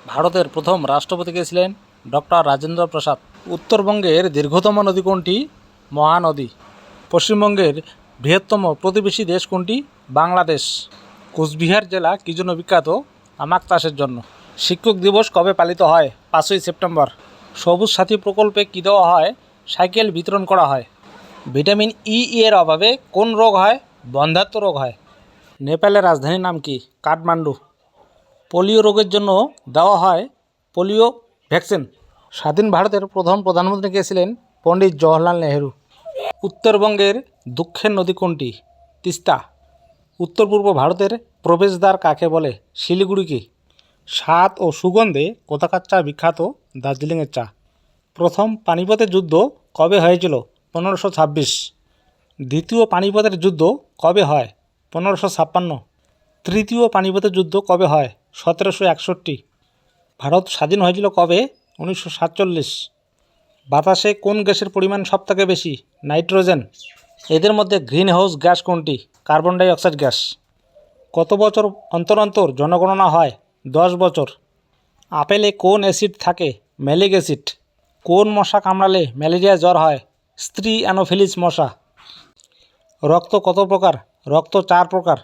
ভারতের প্রথম রাষ্ট্রপতি কে ছিলেন? ডক্টর রাজেন্দ্র প্রসাদ। উত্তরবঙ্গের দীর্ঘতম নদী কোনটি? মহানদী। পশ্চিমবঙ্গের বৃহত্তম প্রতিবেশী দেশ কোনটি? বাংলাদেশ। কোচবিহার জেলা কী জন্য বিখ্যাত? তামাক চাষের জন্য। শিক্ষক দিবস কবে পালিত হয়? 5ই সেপ্টেম্বর। সবুজ সাথী প্রকল্পে কী দেওয়া হয়? সাইকেল বিতরণ করা হয়। ভিটামিন ই এর অভাবে কোন রোগ হয়? বন্ধ্যাত্ব রোগ হয়। নেপালের রাজধানীর নাম কি? কাঠমান্ডু। পোলিও রোগের জন্য দেওয়া হয় পোলিও ভ্যাকসিন। স্বাধীন ভারতের প্রথম প্রধানমন্ত্রী কে ছিলেন? পণ্ডিত জওহরলাল নেহেরু। উত্তরবঙ্গের দুঃখের নদী কোনটি? তিস্তা। উত্তর পূর্ব ভারতের প্রবেশদ্বার কাকে বলে? শিলিগুড়িকে। স্বাদ ও সুগন্ধে কোথাকার চা বিখ্যাত? দার্জিলিংয়ের চা। প্রথম পানিপথের যুদ্ধ কবে হয়েছিল? 1526। দ্বিতীয় পানিপথের যুদ্ধ কবে হয়? 1556। তৃতীয় পানিপথের যুদ্ধ কবে হয়? 1761। ভারত স্বাধীন হয়েছিল কবে? 1947। বাতাসে কোন গ্যাসের পরিমাণ সবথেকে বেশি? নাইট্রোজেন। এদের মধ্যে গ্রিন হাউস গ্যাস কোনটি? Carbon die oxide gas. কত বছর অন্তর অন্তর জনগণনা হয়? 10 বছর। আপেলে কোন অ্যাসিড থাকে? Malic acid. কোন মশা কামড়ালে ম্যালেরিয়া জ্বর হয়? স্ত্রী অ্যানোফিলিস মশা। রক্ত কত প্রকার? রক্ত 4 প্রকার।